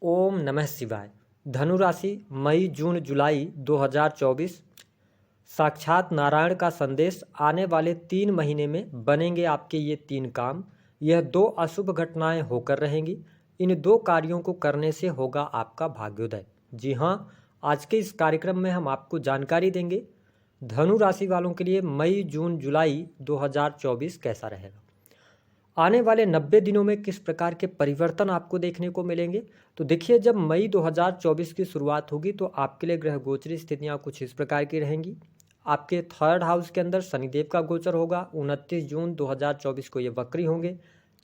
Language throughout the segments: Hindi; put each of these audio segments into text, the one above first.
ओम नमः शिवाय। धनु राशि मई जून जुलाई 2024। साक्षात नारायण का संदेश। आने वाले 3 महीने में बनेंगे आपके ये 3 काम। यह 2 अशुभ घटनाएं होकर रहेंगी। इन 2 कार्यों को करने से होगा आपका भाग्योदय। जी हाँ, आज के इस कार्यक्रम में हम आपको जानकारी देंगे धनु राशि वालों के लिए मई जून जुलाई 2024 कैसा रहेगा। आने वाले 90 दिनों में किस प्रकार के परिवर्तन आपको देखने को मिलेंगे। तो देखिए, जब मई 2024 की शुरुआत होगी तो आपके लिए ग्रह गोचरी स्थितियां कुछ इस प्रकार की रहेंगी। आपके 3rd हाउस के अंदर शनिदेव का गोचर होगा। 29 जून 2024 को ये वक्री होंगे।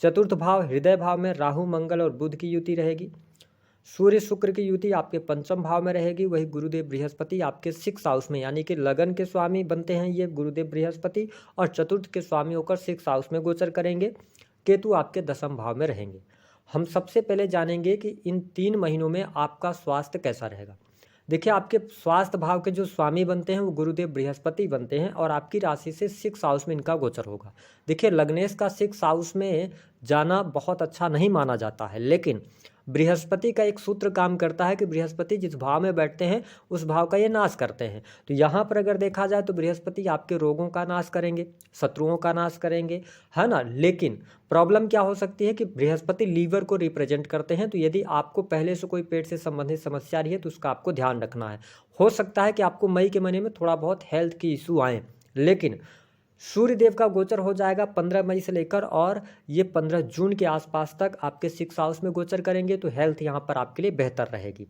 4th भाव हृदय भाव में राहु मंगल और बुध की युति रहेगी। सूर्य शुक्र की युति आपके 5th भाव में रहेगी। वही गुरुदेव बृहस्पति आपके 6th हाउस में, यानी कि लगन के स्वामी बनते हैं ये गुरुदेव बृहस्पति, और 4th के स्वामी होकर 6th हाउस में गोचर करेंगे। केतु आपके 10th भाव में रहेंगे। हम सबसे पहले जानेंगे कि इन 3 महीनों में आपका स्वास्थ्य कैसा रहेगा। देखिए, आपके स्वास्थ्य भाव के जो स्वामी बनते हैं वो गुरुदेव बृहस्पति बनते हैं और आपकी राशि से 6th हाउस में इनका गोचर होगा। देखिए, लग्नेश का 6th हाउस में जाना बहुत अच्छा नहीं माना जाता है, लेकिन बृहस्पति का एक सूत्र काम करता है कि बृहस्पति जिस भाव में बैठते हैं उस भाव का ये नाश करते हैं। तो यहाँ पर अगर देखा जाए तो बृहस्पति आपके रोगों का नाश करेंगे, शत्रुओं का नाश करेंगे, है ना। लेकिन प्रॉब्लम क्या हो सकती है कि बृहस्पति लीवर को रिप्रेजेंट करते हैं। तो यदि आपको पहले से कोई पेट से संबंधित समस्या रही है तो उसका आपको ध्यान रखना है। हो सकता है कि आपको मई के महीने में थोड़ा बहुत हेल्थ की इशू आए, लेकिन सूर्य देव का गोचर हो जाएगा 15 मई से लेकर, और ये 15 जून के आसपास तक आपके 6th हाउस में गोचर करेंगे। तो हेल्थ यहाँ पर आपके लिए बेहतर रहेगी।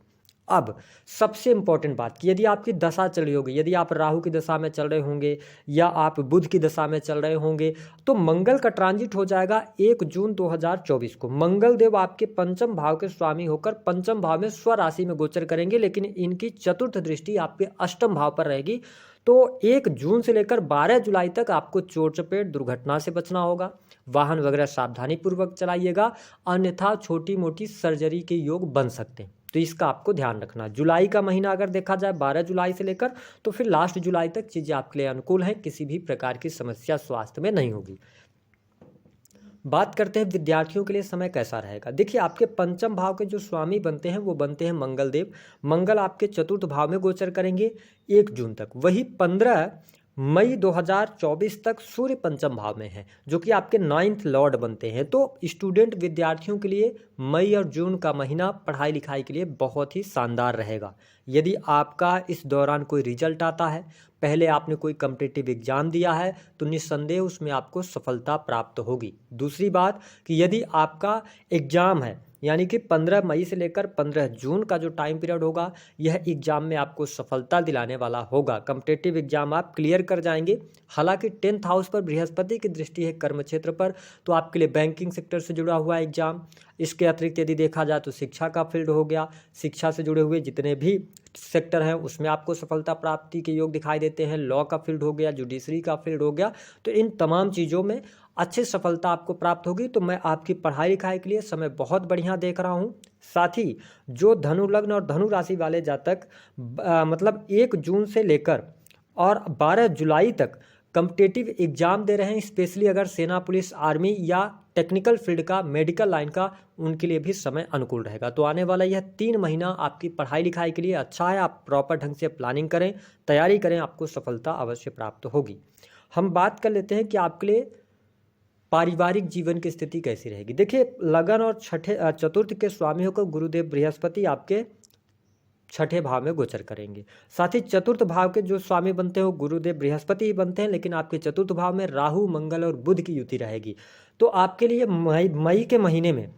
अब सबसे इंपॉर्टेंट बात कि यदि आपकी दशा चल रही होगी, यदि आप राहु की दशा में चल रहे होंगे या आप बुध की दशा में चल रहे होंगे, तो मंगल का ट्रांजिट हो जाएगा 1 जून 2024 को। मंगल देव आपके 5th भाव के स्वामी होकर 5th भाव में स्वराशि में गोचर करेंगे, लेकिन इनकी 4th दृष्टि आपके 8th भाव पर रहेगी। तो 1 जून से लेकर 12 जुलाई तक आपको चोट चपेट दुर्घटना से बचना होगा। वाहन वगैरह सावधानी पूर्वक चलाइएगा, अन्यथा छोटी मोटी सर्जरी के योग बन सकते हैं। तो इसका आपको ध्यान रखना। जुलाई का महीना अगर देखा जाए 12 जुलाई से लेकर तो फिर लास्ट जुलाई तक चीज़ें आपके लिए अनुकूल हैं, किसी भी प्रकार की समस्या स्वास्थ्य में नहीं होगी। बात करते हैं विद्यार्थियों के लिए समय कैसा रहेगा। देखिए, आपके 5th भाव के जो स्वामी बनते हैं वो बनते हैं मंगल देव। मंगल आपके 4th भाव में गोचर करेंगे 1 जून तक। वही 15 मई 2024 तक सूर्य 5th भाव में है, जो कि आपके 9th लॉर्ड बनते हैं। तो स्टूडेंट विद्यार्थियों के लिए मई और जून का महीना पढ़ाई लिखाई के लिए बहुत ही शानदार रहेगा। यदि आपका इस दौरान कोई रिजल्ट आता है, पहले आपने कोई कॉम्पिटिटिव एग्जाम दिया है, तो निस्संदेह उसमें आपको सफलता प्राप्त होगी। दूसरी बात कि यदि आपका एग्जाम है, यानी कि 15 मई से लेकर 15 जून का जो टाइम पीरियड होगा, यह एग्जाम में आपको सफलता दिलाने वाला होगा। कॉम्पिटिटिव एग्जाम आप क्लियर कर जाएंगे। हालांकि 10th हाउस पर बृहस्पति की दृष्टि है कर्म क्षेत्र पर, तो आपके लिए बैंकिंग सेक्टर से जुड़ा हुआ एग्जाम। इसके अतिरिक्त यदि देखा जाए तो शिक्षा का फील्ड हो गया, शिक्षा से जुड़े हुए जितने भी सेक्टर हैं उसमें आपको सफलता प्राप्ति के योग दिखाई देते हैं। लॉ का फील्ड हो गया, जुडिशरी का फील्ड हो गया, तो इन तमाम चीज़ों में अच्छी सफलता आपको प्राप्त होगी। तो मैं आपकी पढ़ाई लिखाई के लिए समय बहुत बढ़िया देख रहा हूँ। साथ ही जो धनु लग्न और धनु राशि वाले जातक मतलब 1 जून से लेकर और 12 जुलाई तक कॉम्पिटिटिव एग्जाम दे रहे हैं, स्पेशली अगर सेना पुलिस आर्मी या टेक्निकल फील्ड का, मेडिकल लाइन का, उनके लिए भी समय अनुकूल रहेगा। तो आने वाला यह 3 महीना आपकी पढ़ाई लिखाई के लिए अच्छा है। आप प्रॉपर ढंग से प्लानिंग करें, तैयारी करें, आपको सफलता अवश्य प्राप्त होगी। हम बात कर लेते हैं कि आपके लिए पारिवारिक जीवन की स्थिति कैसी रहेगी। देखिए, लगन और 4th के स्वामी होकर गुरुदेव बृहस्पति आपके 6ठे भाव में गोचर करेंगे। साथ ही 4th भाव के जो स्वामी बनते हैं वो गुरुदेव बृहस्पति ही बनते हैं, लेकिन आपके 4th भाव में राहु मंगल और बुध की युति रहेगी। तो आपके लिए मई के महीने में,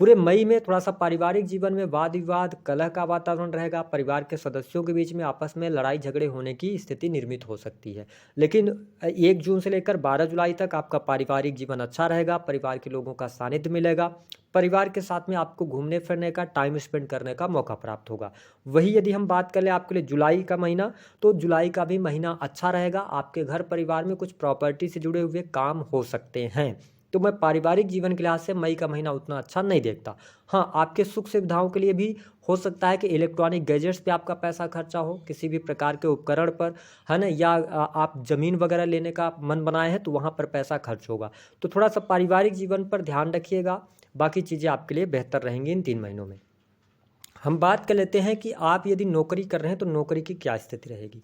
पूरे मई में थोड़ा सा पारिवारिक जीवन में वाद विवाद, कलह का वातावरण रहेगा। परिवार के सदस्यों के बीच में आपस में लड़ाई झगड़े होने की स्थिति निर्मित हो सकती है। लेकिन 1 जून से लेकर 12 जुलाई तक आपका पारिवारिक जीवन अच्छा रहेगा। परिवार के लोगों का सानिध्य मिलेगा। परिवार के साथ में आपको घूमने फिरने का, टाइम स्पेंड करने का मौका प्राप्त होगा। वही यदि हम बात कर ले आपके लिए जुलाई का महीना, तो जुलाई का भी महीना अच्छा रहेगा। आपके घर परिवार में कुछ प्रॉपर्टी से जुड़े हुए काम हो सकते हैं। तो मैं पारिवारिक जीवन के लिहाज से मई का महीना उतना अच्छा नहीं देखता। हाँ, आपके सुख सुविधाओं के लिए भी हो सकता है कि इलेक्ट्रॉनिक गैजेट्स पे आपका पैसा खर्चा हो, किसी भी प्रकार के उपकरण पर, है ना, या आप ज़मीन वगैरह लेने का मन बनाए हैं तो वहाँ पर पैसा खर्च होगा। तो थोड़ा सा पारिवारिक जीवन पर ध्यान रखिएगा। बाकी चीज़ें आपके लिए बेहतर रहेंगी इन 3 महीनों में। हम बात कर लेते हैं कि आप यदि नौकरी कर रहे हैं तो नौकरी की क्या स्थिति रहेगी।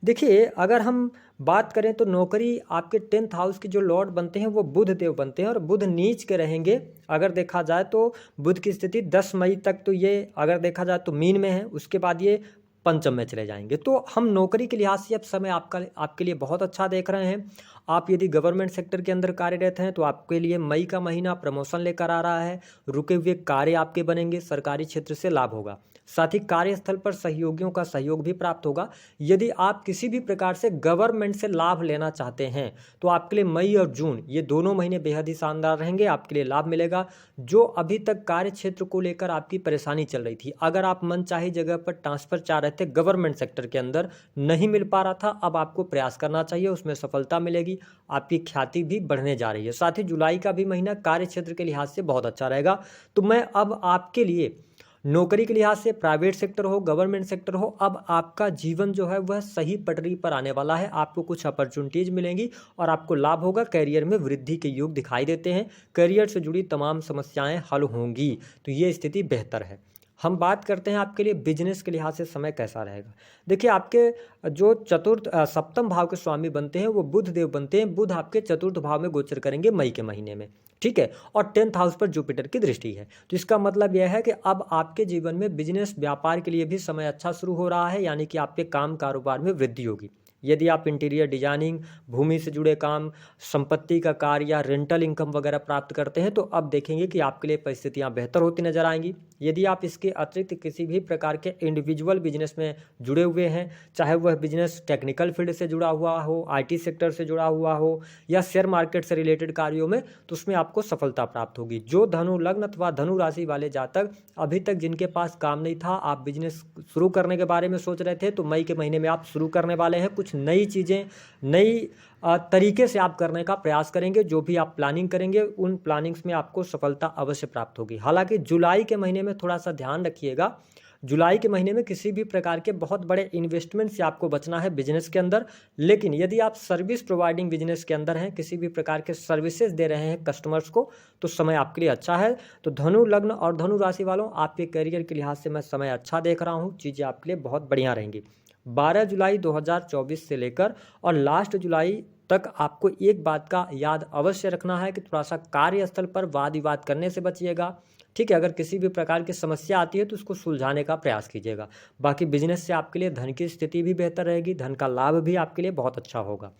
देखिए, अगर हम बात करें तो नौकरी आपके 10th हाउस के जो लॉर्ड बनते हैं वो बुध देव बनते हैं और बुध नीच के रहेंगे। अगर देखा जाए तो बुध की स्थिति 10 मई तक तो ये अगर देखा जाए तो मीन में है, उसके बाद ये पंचम में चले जाएंगे। तो हम नौकरी के लिहाज से अब समय आपके लिए बहुत अच्छा देख रहे हैं। आप यदि गवर्नमेंट सेक्टर के अंदर कार्यरत हैं तो आपके लिए मई का महीना प्रमोशन लेकर आ रहा है, रुके हुए कार्य आपके बनेंगे, सरकारी क्षेत्र से लाभ होगा। साथ ही कार्यस्थल पर सहयोगियों का सहयोग भी प्राप्त होगा। यदि आप किसी भी प्रकार से गवर्नमेंट से लाभ लेना चाहते हैं तो आपके लिए मई और जून ये दोनों महीने बेहद ही शानदार रहेंगे, आपके लिए लाभ मिलेगा। जो अभी तक कार्य क्षेत्र को लेकर आपकी परेशानी चल रही थी, अगर आप मनचाही जगह पर ट्रांसफर चाह रहे थे, गवर्नमेंट सेक्टर के अंदर नहीं मिल पा रहा था, अब आपको प्रयास करना चाहिए, उसमें सफलता मिलेगी, आपकी ख्याति भी बढ़ने जा रही है। साथ ही जुलाई का भी महीना कार्य क्षेत्र के लिहाज से बहुत अच्छा रहेगा। तो मैं अब आपके लिए नौकरी के लिहाज से प्राइवेट सेक्टर हो गवर्नमेंट सेक्टर हो, अब आपका जीवन जो है वह सही पटरी पर आने वाला है। आपको कुछ अपॉर्चुनिटीज मिलेंगी और आपको लाभ होगा। करियर में वृद्धि के योग दिखाई देते हैं, करियर से जुड़ी तमाम समस्याएं हल होंगी, तो ये स्थिति बेहतर है। हम बात करते हैं आपके लिए बिजनेस के लिहाज से समय कैसा रहेगा। देखिए, आपके जो सप्तम भाव के स्वामी बनते हैं वो बुध देव बनते हैं। बुध आपके चतुर्थ भाव में गोचर करेंगे मई के महीने में, ठीक है, और 10th हाउस पर जुपिटर की दृष्टि है। तो इसका मतलब यह है कि अब आपके जीवन में बिजनेस व्यापार के लिए भी समय अच्छा शुरू हो रहा है, यानी कि आपके काम कारोबार में वृद्धि होगी। यदि आप इंटीरियर डिजाइनिंग, भूमि से जुड़े काम, संपत्ति का कार्य या रेंटल इनकम वगैरह प्राप्त करते हैं तो अब देखेंगे कि आपके लिए परिस्थितियां बेहतर होती नजर आएंगी। यदि आप इसके अतिरिक्त किसी भी प्रकार के इंडिविजुअल बिजनेस में जुड़े हुए हैं, चाहे वह बिजनेस टेक्निकल फील्ड से जुड़ा हुआ हो, आईटी सेक्टर से जुड़ा हुआ हो या शेयर मार्केट से रिलेटेड कार्यों में, तो उसमें आपको सफलता प्राप्त होगी। जो धनु लग्न अथवा धनु राशि वाले जातक अभी तक जिनके पास काम नहीं था, आप बिजनेस शुरू करने के बारे में सोच रहे थे, तो मई के महीने में आप शुरू करने वाले हैं। कुछ नई चीज़ें नई तरीके से आप करने का प्रयास करेंगे। जो भी आप प्लानिंग करेंगे उन प्लानिंग्स में आपको सफलता अवश्य प्राप्त होगी। हालांकि जुलाई के महीने में थोड़ा सा ध्यान रखिएगा, जुलाई के महीने में किसी भी प्रकार के बहुत बड़े इन्वेस्टमेंट से आपको बचना है बिजनेस के अंदर। लेकिन यदि आप सर्विस प्रोवाइडिंग बिजनेस के अंदर हैं, किसी भी प्रकार के सर्विसेज दे रहे हैं कस्टमर्स को, तो समय आपके लिए अच्छा है। तो धनु लग्न और धनु राशि वालों, आपके करियर के लिहाज से मैं समय अच्छा देख रहा हूँ, चीज़ें आपके लिए बहुत बढ़िया रहेंगी। 12 जुलाई 2024 से लेकर और लास्ट जुलाई तक आपको एक बात का याद अवश्य रखना है कि थोड़ा सा कार्यस्थल पर वाद विवाद करने से बचिएगा, ठीक है। अगर किसी भी प्रकार की समस्या आती है तो उसको सुलझाने का प्रयास कीजिएगा। बाकी बिजनेस से आपके लिए धन की स्थिति भी बेहतर रहेगी, धन का लाभ भी आपके लिए बहुत अच्छा होगा।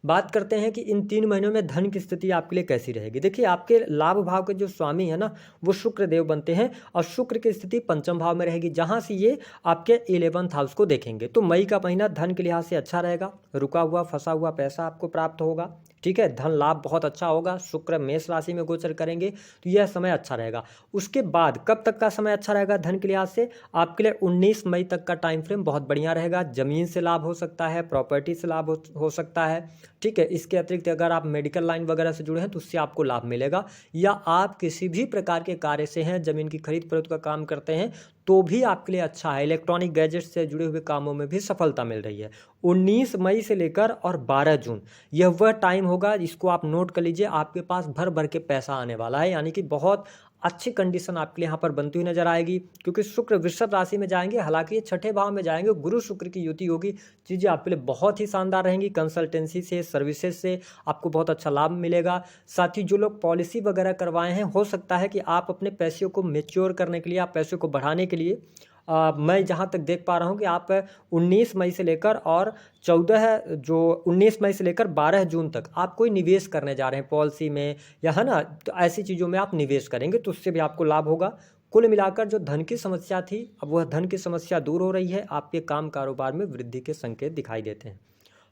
बात करते हैं कि इन 3 महीनों में धन की स्थिति आपके लिए कैसी रहेगी। देखिए, आपके लाभ भाव के जो स्वामी है ना, वो शुक्र देव बनते हैं और शुक्र की स्थिति पंचम भाव में रहेगी, जहां से ये आपके 11th हाउस को देखेंगे। तो मई का महीना धन के लिहाज से अच्छा रहेगा, रुका हुआ फंसा हुआ पैसा आपको प्राप्त होगा, ठीक है, धन लाभ बहुत अच्छा होगा। शुक्र मेष राशि में गोचर करेंगे तो यह समय अच्छा रहेगा। उसके बाद कब तक का समय अच्छा रहेगा धन के लिहाज से? आपके लिए 19 मई तक का टाइम फ्रेम बहुत बढ़िया रहेगा। जमीन से लाभ हो सकता है, प्रॉपर्टी से लाभ हो सकता है, ठीक है। इसके अतिरिक्त अगर आप मेडिकल लाइन वगैरह से जुड़े हैं तो उससे आपको लाभ मिलेगा, या आप किसी भी प्रकार के कार्य से हैं, जमीन की खरीद फरोख्त का काम करते हैं तो भी आपके लिए अच्छा है। इलेक्ट्रॉनिक गैजेट्स से जुड़े हुए कामों में भी सफलता मिल रही है। 19 मई से लेकर और 12 जून यह वह टाइम होगा, इसको आप नोट कर लीजिए, आपके पास भर भर के पैसा आने वाला है, यानी कि बहुत अच्छी कंडीशन आपके लिए यहाँ पर बनती हुई नजर आएगी। क्योंकि शुक्र वृषभ राशि में जाएंगे, हालांकि ये छठे भाव में जाएंगे, गुरु शुक्र की युति होगी, चीज़ें आपके लिए बहुत ही शानदार रहेंगी। कंसल्टेंसी से, सर्विसेज से आपको बहुत अच्छा लाभ मिलेगा। साथ ही जो लोग पॉलिसी वगैरह करवाए हैं, हो सकता है कि आप अपने पैसों को मेच्योर करने के लिए, आप पैसों को बढ़ाने के लिए मैं जहाँ तक देख पा रहा हूँ कि आप 19 मई से लेकर और 19 मई से लेकर 12 जून तक आप कोई निवेश करने जा रहे हैं पॉलिसी में, या है ना, तो ऐसी चीज़ों में आप निवेश करेंगे तो उससे भी आपको लाभ होगा। कुल मिलाकर जो धन की समस्या थी, अब वह धन की समस्या दूर हो रही है, आपके काम कारोबार में वृद्धि के संकेत दिखाई देते हैं।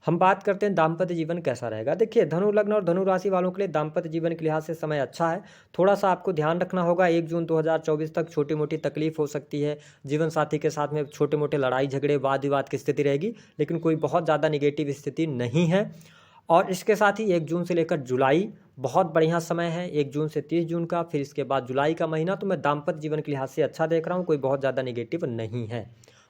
हम बात करते हैं दाम्पत्य जीवन कैसा रहेगा। देखिए, धनु लग्न और धनु राशि वालों के लिए दाम्पत्य जीवन के लिहाज से समय अच्छा है। थोड़ा सा आपको ध्यान रखना होगा, 1 जून 2024 तक छोटी मोटी तकलीफ हो सकती है, जीवन साथी के साथ में छोटे मोटे लड़ाई झगड़े वाद विवाद की स्थिति रहेगी, लेकिन कोई बहुत ज़्यादा निगेटिव स्थिति नहीं है। और इसके साथ ही 1 जून से लेकर जुलाई बहुत बढ़िया समय है, 1 जून से 30 जून का, फिर इसके बाद जुलाई का महीना, तो मैं दाम्पत्य जीवन के लिहाज से अच्छा देख रहा हूँ, कोई बहुत ज़्यादा निगेटिव नहीं है।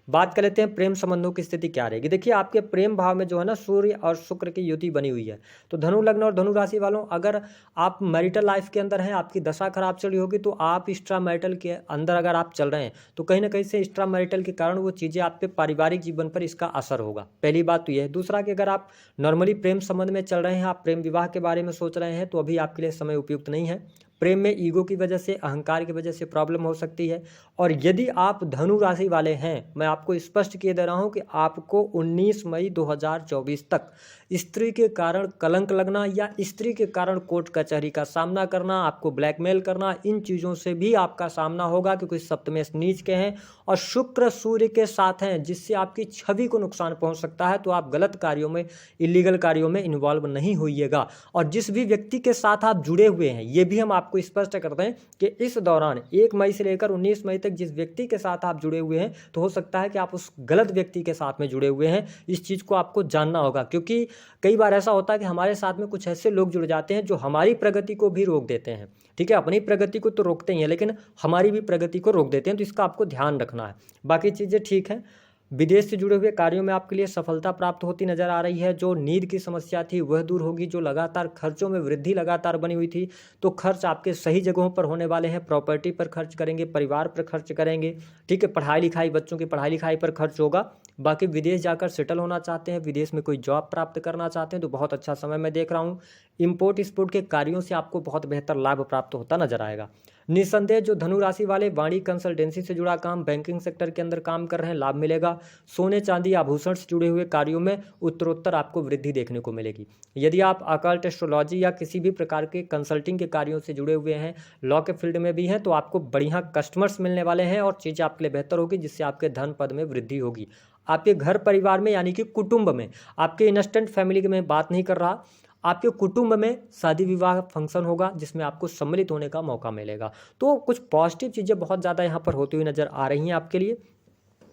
बात कर लेते हैं प्रेम संबंधों की स्थिति क्या रहेगी। देखिए आपके प्रेम भाव में जो है ना सूर्य और शुक्र की युति बनी हुई है। तो धनु लग्न और धनु राशि वालों, अगर आप मैरिटल लाइफ के अंदर हैं, आपकी दशा खराब चल रही होगी, तो आप एक्स्ट्रा मैरिटल के अंदर अगर आप चल रहे हैं तो कहीं ना कहीं से एक्स्ट्रा मैरिटल के कारण वो चीज़ें आपके पारिवारिक जीवन पर इसका असर होगा। पहली बात तो यह है। दूसरा कि अगर आप नॉर्मली प्रेम संबंध में चल रहे हैं, आप प्रेम विवाह के बारे में सोच रहे हैं, तो अभी आपके लिए समय उपयुक्त नहीं है। प्रेम में ईगो की वजह से, अहंकार की वजह से प्रॉब्लम हो सकती है। और यदि आप धनु राशि वाले हैं, मैं आपको स्पष्ट किए दे रहा हूं कि आपको 19 मई 2024 तक स्त्री के कारण कलंक लगना या स्त्री के कारण कोर्ट कचहरी का सामना करना, आपको ब्लैकमेल करना, इन चीज़ों से भी आपका सामना होगा, क्योंकि सप्तमेश नीच के हैं और शुक्र सूर्य के साथ हैं, जिससे आपकी छवि को नुकसान पहुंच सकता है। तो आप गलत कार्यों में, इलीगल कार्यों में इन्वॉल्व नहीं होइएगा। और जिस भी व्यक्ति के साथ आप जुड़े हुए हैं, ये भी हम आपको स्पष्ट करते हैं कि इस दौरान 1 मई से लेकर 19 मई तक जिस व्यक्ति के साथ आप जुड़े हुए हैं, तो हो सकता है कि आप उस गलत व्यक्ति के साथ में जुड़े हुए हैं। इस चीज़ को आपको जानना होगा, क्योंकि कई बार ऐसा होता है कि हमारे साथ में कुछ ऐसे लोग जुड़ जाते हैं जो हमारी प्रगति को भी रोक देते हैं। ठीक है, अपनी प्रगति को तो रोकते ही हैं, लेकिन हमारी भी प्रगति को रोक देते हैं। तो इसका आपको ध्यान रखना है। बाकी चीज़ें ठीक हैं। विदेश से जुड़े हुए कार्यों में आपके लिए सफलता प्राप्त होती नजर आ रही है। जो नींद की समस्या थी वह दूर होगी। जो लगातार खर्चों में वृद्धि लगातार बनी हुई थी, तो खर्च आपके सही जगहों पर होने वाले हैं। प्रॉपर्टी पर खर्च करेंगे, परिवार पर खर्च करेंगे। ठीक है, पढ़ाई लिखाई, बच्चों की पढ़ाई लिखाई पर खर्च होगा। बाकी विदेश जाकर सेटल होना चाहते हैं, विदेश में कोई जॉब प्राप्त करना चाहते हैं, तो बहुत अच्छा समय मैं देख रहा हूँ। इम्पोर्ट एक्सपोर्ट के कार्यों से आपको बहुत बेहतर लाभ प्राप्त होता नजर आएगा। निस्संदेह जो धनु राशि वाले वाणी कंसल्टेंसी से जुड़ा काम, बैंकिंग सेक्टर के अंदर काम कर रहे हैं, लाभ मिलेगा। सोने चांदी आभूषण से जुड़े हुए कार्यों में उत्तरोत्तर आपको वृद्धि देखने को मिलेगी। यदि आप अकल्ट, एस्ट्रोलॉजी या किसी भी प्रकार के कंसल्टिंग के कार्यों से जुड़े हुए हैं, लॉ के फील्ड में भी हैं, तो आपको बढ़िया कस्टमर्स मिलने वाले हैं और चीज़ें आपके लिए बेहतर होगी, जिससे आपके धन पद में वृद्धि होगी। आपके घर परिवार में, यानी कि कुटुंब में, आपके इंस्टेंट फैमिली की मैं बात नहीं कर रहा, आपके कुटुंब में शादी विवाह फंक्शन होगा, जिसमें आपको सम्मिलित होने का मौका मिलेगा। तो कुछ पॉजिटिव चीज़ें बहुत ज़्यादा यहाँ पर होती हुई नज़र आ रही हैं आपके लिए।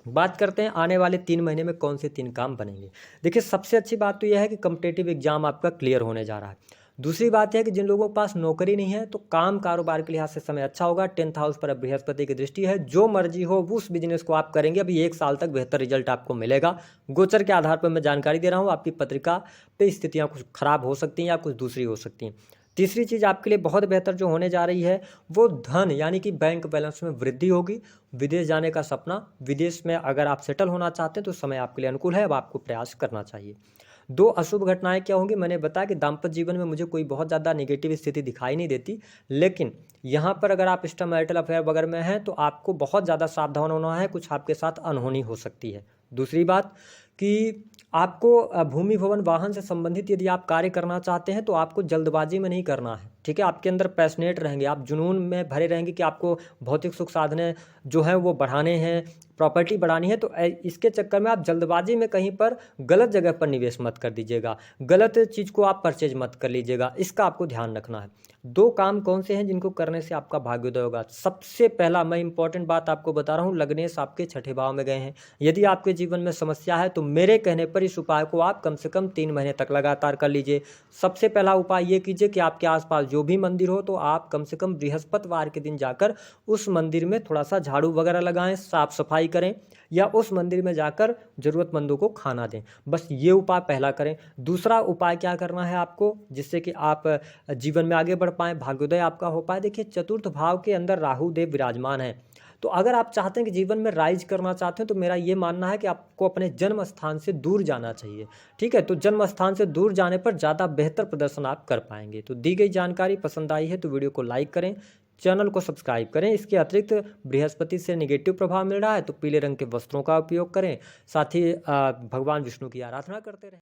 बात करते हैं आने वाले 3 महीने में कौन से 3 काम बनेंगे। देखिए सबसे अच्छी बात तो यह है कि कॉम्पिटिटिव एग्जाम आपका क्लियर होने जा रहा है। दूसरी बात यह है कि जिन लोगों के पास नौकरी नहीं है, तो काम कारोबार के लिहाज से समय अच्छा होगा। 10th हाउस पर अब बृहस्पति की दृष्टि है। जो मर्जी हो वो उस बिजनेस को आप करेंगे, अभी 1 साल तक बेहतर रिजल्ट आपको मिलेगा। गोचर के आधार पर मैं जानकारी दे रहा हूँ। आपकी पत्रिका पे स्थितियाँ कुछ खराब हो सकती हैं या कुछ दूसरी हो सकती हैं। तीसरी चीज़ आपके लिए बहुत बेहतर जो होने जा रही है, वो धन, यानी कि बैंक बैलेंस में वृद्धि होगी। विदेश जाने का सपना, विदेश में अगर आप सेटल होना चाहते हैं तो समय आपके लिए अनुकूल है। अब आपको प्रयास करना चाहिए। 2 अशुभ घटनाएं क्या होंगी, मैंने बताया कि दाम्पत्य जीवन में मुझे कोई बहुत ज़्यादा नेगेटिव स्थिति दिखाई नहीं देती, लेकिन यहाँ पर अगर आप एक्स्ट्रा मैरिटल अफेयर वगैरह में हैं तो आपको बहुत ज़्यादा सावधान होना है, कुछ आपके साथ अनहोनी हो सकती है। दूसरी बात कि आपको भूमि भवन वाहन से संबंधित यदि आप कार्य करना चाहते हैं तो आपको जल्दबाजी में नहीं करना है। ठीक है, आपके अंदर पैशनेट रहेंगे, आप जुनून में भरे रहेंगे कि आपको भौतिक सुख साधने जो है वो बढ़ाने हैं, प्रॉपर्टी बढ़ानी है। तो इसके चक्कर में आप जल्दबाजी में कहीं पर गलत जगह पर निवेश मत कर दीजिएगा, गलत चीज़ को आप परचेज मत कर लीजिएगा, इसका आपको ध्यान रखना है। 2 काम कौन से हैं जिनको करने से आपका भाग्योदय होगा। सबसे पहला मैं इंपॉर्टेंट बात आपको बता रहा हूँ, लग्नेश आपके 6ठे भाव में गए हैं। यदि आपके जीवन में समस्या है तो मेरे कहने पर इस उपाय को आप कम से कम 3 महीने तक लगातार कर लीजिए। सबसे पहला उपाय ये कीजिए कि आपके आसपास जो भी मंदिर हो, तो आप कम से कम बृहस्पतिवार के दिन जाकर उस मंदिर में थोड़ा सा झाड़ू वगैरह लगाएं, साफ सफाई करें, या उस मंदिर में जाकर जरूरतमंदों को खाना दें। बस ये उपाय पहला करें। दूसरा उपाय क्या करना है आपको, जिससे कि आप जीवन में आगे बढ़ पाएं, भाग्योदय आपका हो पाए। देखिए 4th भाव के अंदर राहु देव विराजमान है, तो अगर आप चाहते हैं कि जीवन में राइज करना चाहते हैं, तो मेरा ये मानना है कि आपको अपने जन्म स्थान से दूर जाना चाहिए। ठीक है, तो जन्म स्थान से दूर जाने पर ज़्यादा बेहतर प्रदर्शन आप कर पाएंगे। तो दी गई जानकारी पसंद आई है तो वीडियो को लाइक करें, चैनल को सब्सक्राइब करें। इसके अतिरिक्त बृहस्पति से नेगेटिव प्रभाव मिल रहा है तो पीले रंग के वस्त्रों का उपयोग करें। साथ ही भगवान विष्णु की आराधना करते रहें।